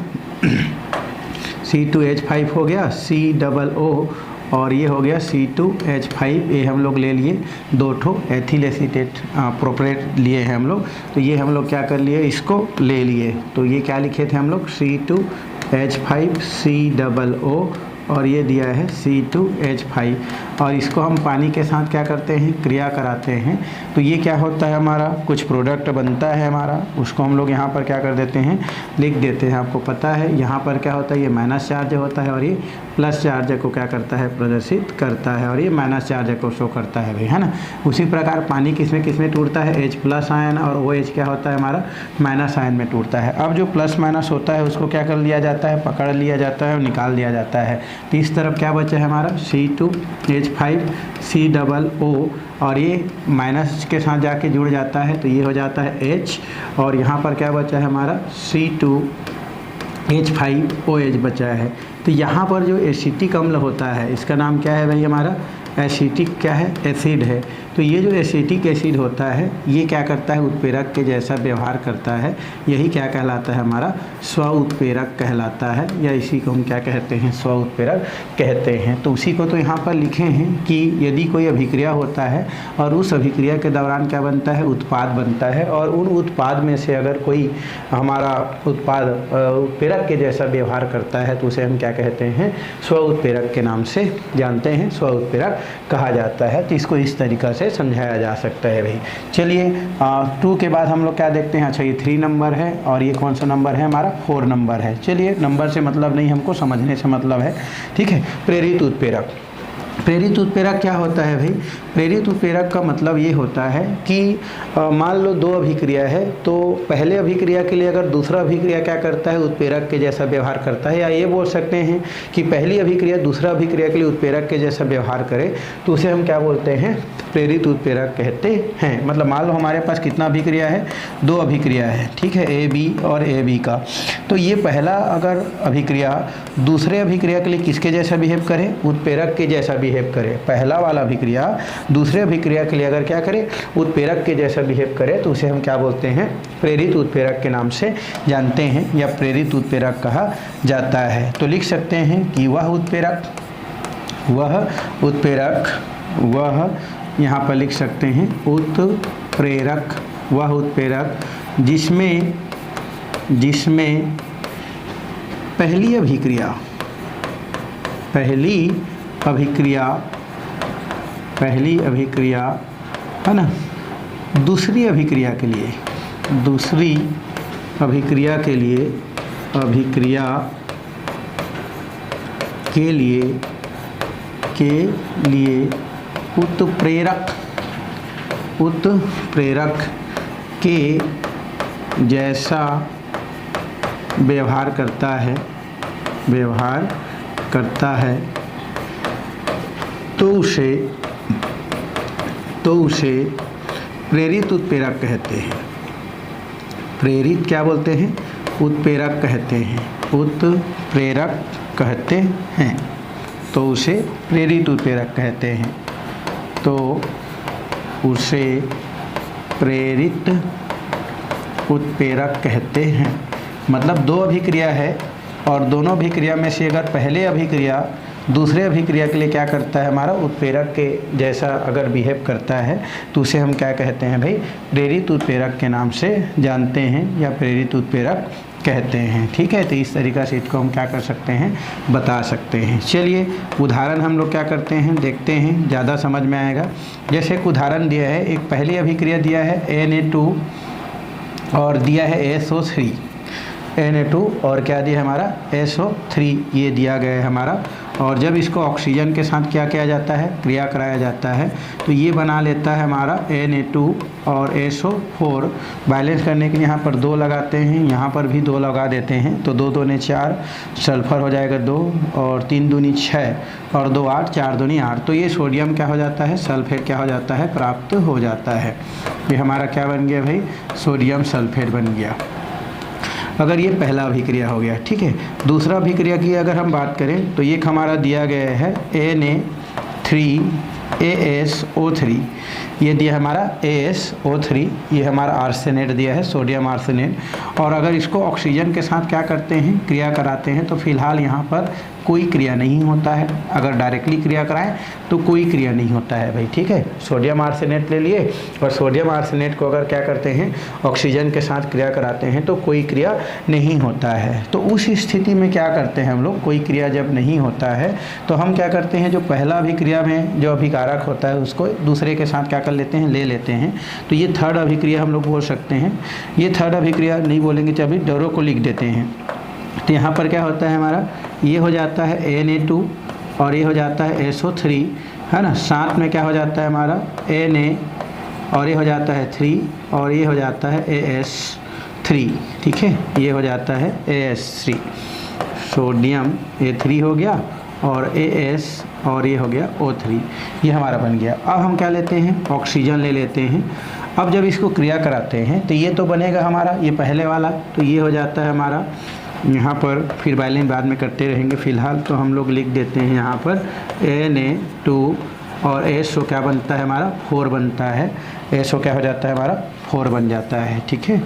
C2H5 हो गया, COO और ये हो गया C2H5। ये हम लोग ले लिए 2 ठो एथिल एसीटेट प्रोपरेट लिए हैं हम लोग। तो ये हम लोग क्या कर लिए, इसको ले लिए। तो ये क्या लिखे थे हम लोग, C2H5 COO और ये दिया है C2H5, और इसको हम पानी के साथ क्या करते हैं, क्रिया कराते हैं। तो ये क्या होता है, हमारा कुछ प्रोडक्ट बनता है हमारा, उसको हम लोग यहाँ पर क्या कर देते हैं, लिख देते हैं। आपको पता है यहाँ पर क्या होता है, ये माइनस चार्ज होता है और ये प्लस चार्ज को क्या करता है, प्रदर्शित करता है, और ये माइनस चार्ज को शो करता है भाई, है ना। उसी प्रकार पानी किसमें टूटता है, H+ आयन, और OH क्या होता है हमारा, माइनस आयन में टूटता है। अब जो प्लस माइनस होता है उसको क्या कर लिया जाता है, पकड़ लिया जाता है और निकाल दिया जाता है। तो इस तरफ क्या बचा है हमारा, C2H5 COO, और ये माइनस के साथ जाके जुड़ जाता है तो ये हो जाता है H, और यहाँ पर क्या बचा है हमारा, C2H5OH बचा है। तो यहाँ पर जो एसिटिक अम्ल होता है इसका नाम क्या है भाई, हमारा एसिटिक क्या है, एसिड है। तो ये जो एसिटिक एसिड होता है ये क्या करता है, उत्प्रेरक के जैसा व्यवहार करता है। यही क्या कहलाता है, हमारा स्व उत्प्रेरक कहलाता है, या इसी को हम क्या कहते हैं, स्व उत्प्रेरक कहते हैं। तो उसी को तो यहाँ पर लिखे हैं कि यदि कोई अभिक्रिया होता है और उस अभिक्रिया के दौरान क्या बनता है, उत्पाद बनता है, और उन उत्पाद में से अगर कोई हमारा उत्पाद उत्प्रेरक के जैसा व्यवहार करता है तो उसे हम क्या कहते हैं, स्व उत्प्रेरक के नाम से जानते हैं, स्व उत्प्रेरक कहा जाता है। तो इसको इस तरीक़ा से समझाया जा सकता है भाई। चलिए 2 के बाद हम लोग क्या देखते हैं, अच्छा ये 3 नंबर है और ये कौन सा नंबर है हमारा, 4 नंबर है। चलिए नंबर से मतलब नहीं, हमको समझने से मतलब है, ठीक है। प्रेरित उत्प्रेरक। प्रेरित उत्प्रेरक क्या होता है भाई? प्रेरित उत्प्रेरक का मतलब ये होता है कि मान लो दो अभिक्रिया है, तो पहले अभिक्रिया के लिए अगर दूसरा अभिक्रिया क्या करता है, उत्प्रेरक के जैसा व्यवहार करता है, या ये बोल सकते हैं कि पहली अभिक्रिया दूसरा अभिक्रिया के लिए उत्प्रेरक के जैसा व्यवहार करे, तो उसे हम क्या बोलते हैं? प्रेरित उत्प्रेरक कहते हैं। मतलब मान लो हमारे पास कितना अभिक्रिया है? दो अभिक्रिया है, ठीक है, ए बी और ए बी का। तो ये पहला अगर अभिक्रिया दूसरे अभिक्रिया के लिए किसके जैसा बिहेव करे? उत्प्रेरक के जैसा बिहेव करे। पहला वाला अभिक्रिया दूसरे अभिक्रिया के लिए अगर क्या करे? उत्प्रेरक के जैसा बिहेव करे, तो उसे हम क्या बोलते हैं? प्रेरित उत्प्रेरक के नाम से जानते हैं, या प्रेरित उत्प्रेरक कहा जाता है। तो लिख सकते हैं कि वह यहाँ पर लिख सकते हैं उत्प्रेरक, वह उत्प्रेरक जिसमें पहली अभिक्रिया है ना, दूसरी अभिक्रिया के लिए उत्प्रेरक के जैसा व्यवहार करता है तो उसे प्रेरित उत्प्रेरक कहते हैं। प्रेरित क्या बोलते हैं? उत्प्रेरक कहते हैं, उत्प्रेरक कहते हैं, तो उसे प्रेरित उत्प्रेरक कहते हैं। तो उसे प्रेरित उत्प्रेरक कहते हैं। मतलब दो अभिक्रिया है और दोनों अभिक्रिया में से अगर पहले अभिक्रिया दूसरे अभिक्रिया के लिए क्या करता है? हमारा उत्प्रेरक के जैसा अगर बिहेव करता है, तो उसे हम क्या कहते हैं भाई? प्रेरित उत्प्रेरक के नाम से जानते हैं, या प्रेरित उत्प्रेरक कहते हैं। ठीक है, तो इस तरीक़ा से इसको हम क्या कर सकते हैं? बता सकते हैं। चलिए उदाहरण हम लोग क्या करते हैं, देखते हैं, ज़्यादा समझ में आएगा। जैसे एक उदाहरण दिया है, एक पहली अभिक्रिया दिया है Na2 और दिया है SO3, Na2 और क्या दिया हमारा? SO3, ये दिया गया है हमारा। और जब इसको ऑक्सीजन के साथ क्या किया जाता है? क्रिया कराया जाता है, तो ये बना लेता है हमारा Na2 और SO4। बैलेंस करने के लिए यहाँ पर 2 लगाते हैं, यहाँ पर भी 2 लगा देते हैं, तो 2 दूनी 4, सल्फर हो जाएगा 2 और 3 दूनी 6 और 2 8, 4 दूनी 8। तो ये सोडियम क्या हो जाता है? सल्फेट क्या हो जाता है? प्राप्त हो जाता है। ये हमारा क्या बन गया भाई? सोडियम सल्फेट बन गया। अगर ये पहला अभिक्रिया हो गया, ठीक है। दूसरा अभिक्रिया की अगर हम बात करें, तो ये हमारा दिया गया है Na3ASO3, ये दिया हमारा ASO3, ये हमारा आर्सेनेट दिया है, सोडियम आर्सेनेट। और अगर इसको ऑक्सीजन के साथ क्या करते हैं? क्रिया कराते हैं, तो फिलहाल यहाँ पर कोई क्रिया नहीं होता है। अगर डायरेक्टली क्रिया कराएं तो कोई क्रिया नहीं होता है भाई, ठीक है। सोडियम आर्सेनेट ले लिए और सोडियम आर्सेनेट को अगर क्या करते हैं? ऑक्सीजन के साथ क्रिया कराते हैं, तो कोई क्रिया नहीं होता है। तो उस स्थिति में क्या करते हैं हम लोग? कोई क्रिया जब नहीं होता है, तो हम क्या करते हैं? जो पहला अभिक्रिया में जो अभिकारक होता है, उसको दूसरे के साथ क्या कर लेते हैं? ले लेते हैं। तो ये थर्ड अभिक्रिया हम लोग बोल सकते हैं। ये थर्ड अभिक्रिया नहीं बोलेंगे, तो अभी डोरो को लिख देते हैं। तो यहाँ पर क्या होता है हमारा? ये हो जाता है Na2 और ये हो जाता है SO3, है ना। साथ में क्या हो जाता है हमारा? Na और ये हो जाता है 3 और ये हो जाता है AS3, ठीक है। ये हो जाता है AS3, सोडियम A3 हो गया और AS और ये हो गया O3, ये हमारा बन गया। अब हम क्या लेते हैं? ऑक्सीजन ले लेते हैं। अब जब इसको क्रिया कराते हैं, तो ये तो बनेगा हमारा ये पहले वाला, तो ये हो जाता है हमारा यहाँ पर, फिर बैलेंस बाद में करते रहेंगे। फ़िलहाल तो हम लोग लिख देते हैं यहाँ पर Na2 और SO क्या बनता है हमारा? 4 बनता है। SO क्या हो जाता है हमारा? 4 बन जाता है, ठीक है।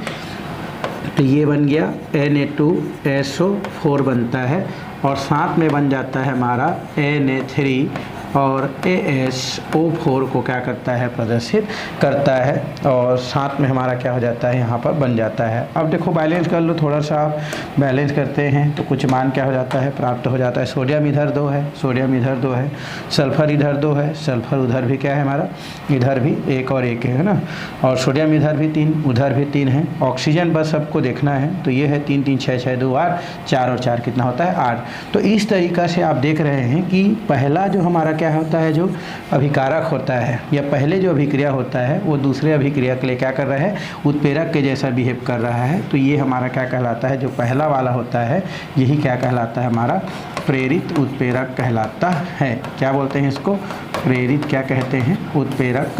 तो ये बन गया Na2SO4 बनता है, और साथ में बन जाता है हमारा Na3 और ASO4 को क्या करता है? प्रदर्शित करता है, और साथ में हमारा क्या हो जाता है? यहाँ पर बन जाता है। अब देखो बैलेंस कर लो, थोड़ा सा आप बैलेंस करते हैं तो कुछ मान क्या हो जाता है? प्राप्त हो जाता है। सोडियम इधर 2 है, सोडियम इधर 2 है, सल्फर इधर 2 है, सल्फर उधर भी क्या है हमारा? इधर भी 1 और 1 है ना। और सोडियम इधर भी 3, उधर भी 3 है। ऑक्सीजन बस सबको देखना है, तो ये है 3 3 6 6 2 8, 4 और 4 कितना होता है? 8। तो इस तरीक़ा से आप देख रहे हैं कि पहला जो हमारा क्या होता है, जो अभिकारक होता है या पहले जो अभिक्रिया होता है वो दूसरे अभिक्रिया के लिए क्या कर रहा है, उत्प्रेरक के जैसा बिहेव कर रहा है। तो ये हमारा क्या कहलाता है, जो पहला वाला होता है यही क्या कहलाता है, हमारा प्रेरित उत्प्रेरक कहलाता है। क्या बोलते हैं इसको, प्रेरित क्या कहते हैं, उत्प्रेरक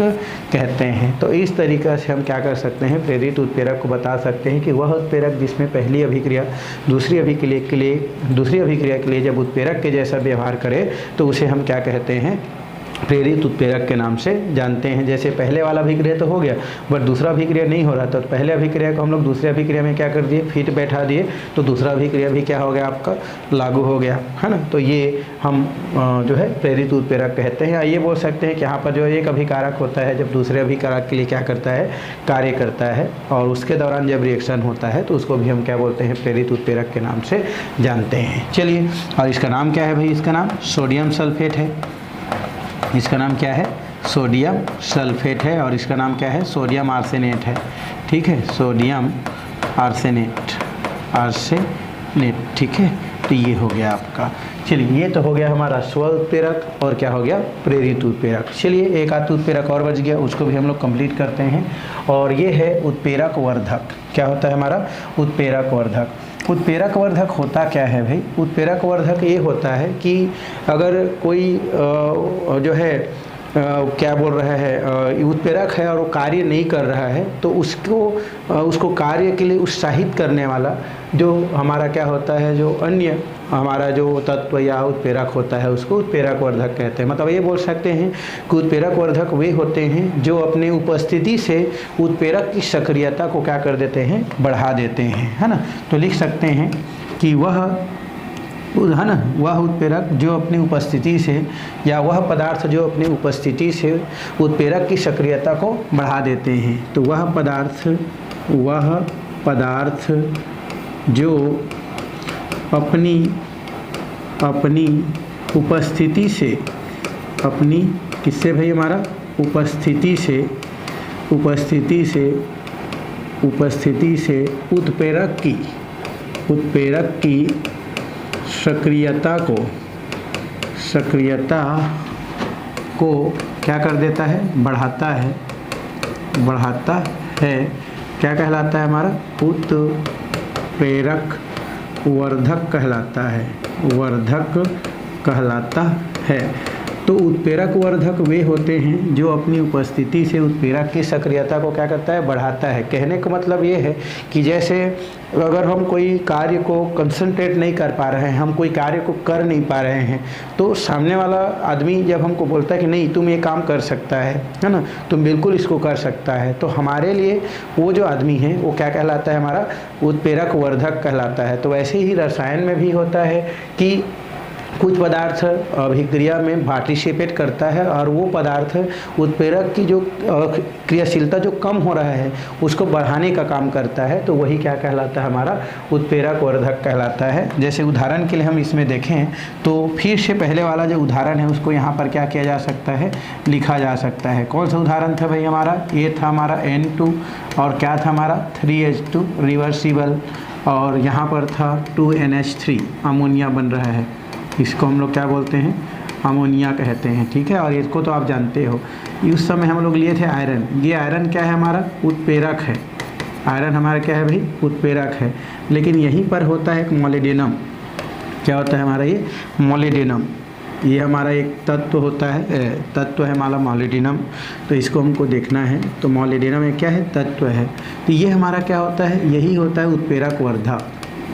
कहते हैं। तो इस तरीक़े से हम क्या कर सकते हैं, प्रेरित उत्प्रेरक को बता सकते हैं कि वह उत्प्रेरक जिसमें पहली अभिक्रिया दूसरी अभिक्रिया के लिए जब उत्प्रेरक के जैसा व्यवहार करे तो उसे हम क्या कहते हैं, प्रेरित उत्प्रेरक के नाम से जानते हैं। जैसे पहले वाला अभिक्रिया तो हो गया बट दूसरा अभिक्रिया नहीं हो रहा था, तो पहले अभिक्रिया को हम लोग दूसरे अभिक्रिया में क्या कर दिए, फिट बैठा दिए, तो दूसरा अभिक्रिया भी क्या हो गया, आपका लागू हो गया, है ना। तो ये हम जो है प्रेरित उत्प्रेरक कहते हैं। ये बोल सकते हैं कि यहाँ पर जो एक अभिकारक होता है जब दूसरे अभिकारक के लिए क्या करता है, कार्य करता है, और उसके दौरान जब रिएक्शन होता है तो उसको भी हम क्या बोलते हैं, प्रेरित उत्प्रेरक के नाम से जानते हैं। चलिए, और इसका नाम क्या है भाई, इसका नाम सोडियम सल्फेट है। इसका नाम क्या है, सोडियम सल्फेट है, और इसका नाम क्या है, सोडियम आर्सेनेट है। ठीक है, सोडियम आर्सेनेट, ठीक है। तो ये हो गया आपका। चलिए, ये तो हो गया हमारा स्व उत्प्रेरक और क्या हो गया, प्रेरित उत्प्रेरक। चलिए, एक आध उत्प्रेरक और बच गया, उसको भी हम लोग कंप्लीट करते हैं, और ये है उत्प्रेरक वर्धक। क्या होता है हमारा, उत्प्रेरक वर्धक। उत्प्रेरक वर्धक होता क्या है भाई, उत्प्रेरक वर्धक ये होता है कि अगर कोई जो है क्या बोल रहा है, उत्प्रेरक है और वो कार्य नहीं कर रहा है तो उसको कार्य के लिए उत्साहित करने वाला जो हमारा क्या होता है, जो अन्य हमारा जो तत्व या उत्प्रेरक होता है उसको उत्प्रेरक वर्धक कहते हैं। मतलब ये बोल सकते हैं कि उत्प्रेरक वर्धक वे होते हैं जो अपने उपस्थिति से उत्प्रेरक की सक्रियता को क्या कर देते हैं, बढ़ा देते हैं, है ना। तो लिख सकते हैं कि वह उत्प्रेरक जो अपनी उपस्थिति से, या वह पदार्थ जो अपनी उपस्थिति से उत्प्रेरक की सक्रियता को बढ़ा देते हैं। तो वह पदार्थ जो अपनी उपस्थिति से, अपनी किससे भाई, हमारा उपस्थिति से उत्प्रेरक की सक्रियता को क्या कर देता है, बढ़ाता है। क्या कहलाता है हमारा, उत्प्रेरक वर्धक कहलाता है। तो उत्प्रेरक वर्धक वे होते हैं जो अपनी उपस्थिति से उत्प्रेरक की सक्रियता को क्या करता है, बढ़ाता है। कहने का मतलब ये है कि जैसे अगर हम कोई कार्य को कंसंट्रेट नहीं कर पा रहे हैं, हम कोई कार्य को कर नहीं पा रहे हैं, तो सामने वाला आदमी जब हमको बोलता है कि नहीं तुम ये काम कर सकता है ना, तुम बिल्कुल इसको कर सकता है, तो हमारे लिए वो जो आदमी है वो क्या कहलाता है, हमारा उत्प्रेरक वर्धक कहलाता है। तो वैसे ही रसायन में भी होता है कि कुछ पदार्थ अभिक्रिया में पार्टिसिपेट करता है और वो पदार्थ उत्प्रेरक की जो क्रियाशीलता जो कम हो रहा है उसको बढ़ाने का काम करता है, तो वही क्या कहलाता है, हमारा उत्प्रेरक वर्धक कहलाता है। जैसे उदाहरण के लिए हम इसमें देखें तो फिर से पहले वाला जो उदाहरण है उसको यहाँ पर क्या किया जा सकता है, लिखा जा सकता है। कौन सा उदाहरण था भाई हमारा, ये था हमारा N2 और क्या था हमारा 3H2 रिवर्सिबल, और यहाँ पर था 2NH3 अमोनिया बन रहा है, इसको हम लोग क्या बोलते हैं, अमोनिया कहते हैं। ठीक है, और इसको तो आप जानते हो। उस समय हम लोग लिए थे आयरन, ये आयरन क्या है हमारा, उत्प्रेरक है। आयरन हमारा क्या है भाई, उत्प्रेरक है। लेकिन यहीं पर होता है एक मोलिब्डेनम। क्या होता है हमारा, ये मोलिब्डेनम, ये हमारा एक तत्व होता है, तत्व है हमारा मोलिब्डेनम। तो इसको हमको देखना है, तो मोलिब्डेनम एक क्या है, तत्व है। तो ये हमारा क्या होता है, यही होता है उत्प्रेरक वर्धक।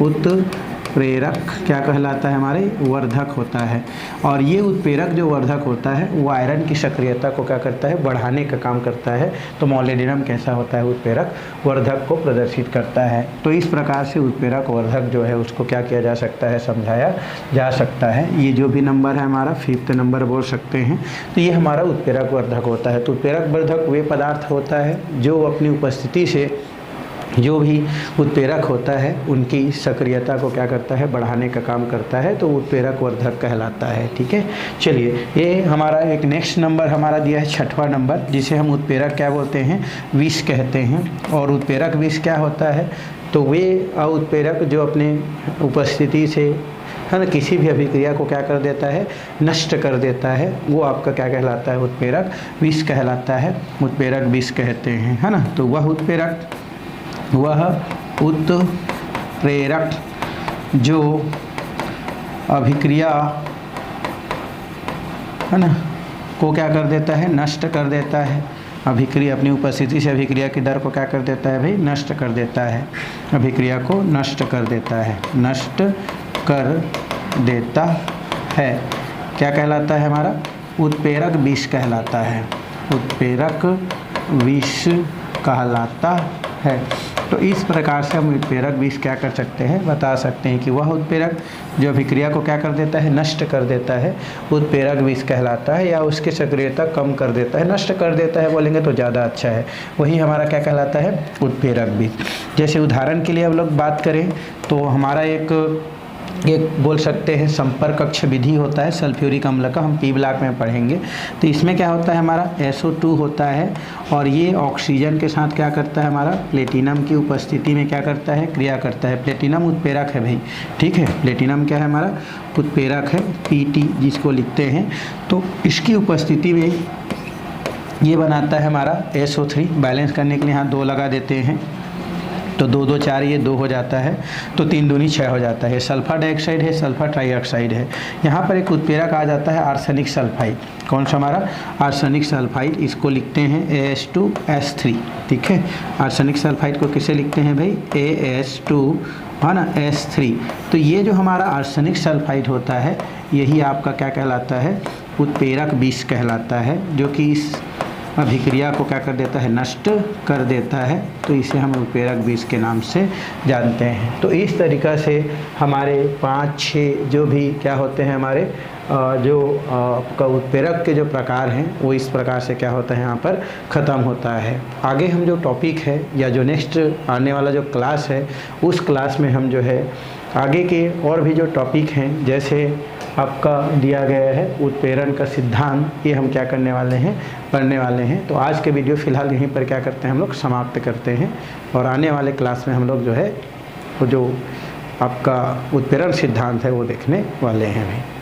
उत्प्रेरक क्या कहलाता है, हमारे वर्धक होता है। और ये उत्प्रेरक जो वर्धक होता है वो आयरन की सक्रियता को क्या करता है, बढ़ाने का काम करता है। तो मोलिब्डेनम कैसा होता है, उत्प्रेरक वर्धक को प्रदर्शित करता है। तो इस प्रकार से उत्प्रेरक वर्धक जो है उसको क्या किया जा सकता है, समझाया जा सकता है। ये जो भी नंबर है हमारा 5th नंबर बोल सकते हैं, तो ये हमारा उत्प्रेरक वर्धक होता है। तो उत्प्रेरक वर्धक वे पदार्थ होता है जो अपनी उपस्थिति से जो भी उत्प्रेरक होता है उनकी सक्रियता को क्या करता है, बढ़ाने का काम करता है, तो उत्प्रेरक वर्धक कहलाता है। ठीक है, चलिए ये हमारा एक नेक्स्ट नंबर हमारा दिया है 6वां नंबर, जिसे हम उत्प्रेरक क्या बोलते हैं, विष कहते हैं। और उत्प्रेरक विष क्या होता है, तो वे उत्प्रेरक जो अपने उपस्थिति से है ना, किसी भी अभिक्रिया को क्या कर देता है, नष्ट कर देता है, वो आपका क्या कहलाता है, उत्प्रेरक विष कहलाता है, उत्प्रेरक विष कहते हैं, है ना। तो वह उत्प्रेरक जो अभिक्रिया, है ना, को क्या कर देता है, नष्ट कर देता है। अभिक्रिया अपनी उपस्थिति से अभिक्रिया की दर को क्या कर देता है भाई, नष्ट कर देता है, अभिक्रिया को नष्ट कर देता है, नष्ट कर देता है, क्या कहलाता है हमारा, उत्प्रेरक विष कहलाता है, उत्प्रेरक विष कहलाता है। तो इस प्रकार से हम उत्प्रेरक विष क्या कर सकते हैं, बता सकते हैं कि वह उत्प्रेरक जो अभिक्रिया को क्या कर देता है, नष्ट कर देता है, उत्प्रेरक विष कहलाता है, या उसकी सक्रियता कम कर देता है, नष्ट कर देता है बोलेंगे तो ज़्यादा अच्छा है, वही हमारा क्या कहलाता है, उत्प्रेरक विष। जैसे उदाहरण के लिए हम लोग बात करें तो हमारा एक बोल सकते हैं संपर्क कक्ष विधि होता है सल्फ्यूरिक अम्ल का, हम पी ब्लॉक में पढ़ेंगे। तो इसमें क्या होता है, हमारा SO2 होता है और ये ऑक्सीजन के साथ क्या करता है, हमारा प्लेटिनम की उपस्थिति में क्या करता है, क्रिया करता है। प्लेटिनम उत्प्रेरक है भाई, ठीक है, प्लेटिनम क्या है हमारा, उत्प्रेरक है, PT जिसको लिखते हैं। तो इसकी उपस्थिति में ये बनाता है हमारा SO3, बैलेंस करने के लिए यहाँ 2 लगा देते हैं, तो 2 2 4 ये 2 हो जाता है, तो 3 दूनी 6 हो जाता है। सल्फर डाइऑक्साइड है, सल्फर ट्राइऑक्साइड है। यहाँ पर एक उत्प्रेरक आ जाता है आर्सेनिक सल्फाइड, कौन सा हमारा, आर्सेनिक सल्फाइड, इसको लिखते हैं AS2S3, ठीक है। आर्सेनिक सल्फाइड को किसे लिखते हैं भाई, AS2, है ना, S3। तो ये जो हमारा आर्सेनिक सल्फाइड होता है यही आपका क्या कहलाता है, उत्प्रेरक विष कहलाता है, जो कि इस अभिक्रिया को क्या कर देता है, नष्ट कर देता है। तो इसे हम उत्प्रेरक विष के नाम से जानते हैं। तो इस तरीक़ा से हमारे 5-6 जो भी क्या होते हैं हमारे जो आपका उत्प्रेरक के जो प्रकार हैं वो इस प्रकार से क्या होता है यहाँ पर ख़त्म होता है। आगे हम जो टॉपिक है या जो नेक्स्ट आने वाला जो क्लास है उस क्लास में हम जो है आगे के और भी जो टॉपिक हैं, जैसे आपका दिया गया है उत्प्रेरण का सिद्धांत, ये हम क्या करने वाले हैं, पढ़ने वाले हैं। तो आज के वीडियो फ़िलहाल यहीं पर क्या करते हैं, हम लोग समाप्त करते हैं, और आने वाले क्लास में हम लोग जो है वो जो आपका उत्प्रेरण सिद्धांत है वो देखने वाले हैं भाई।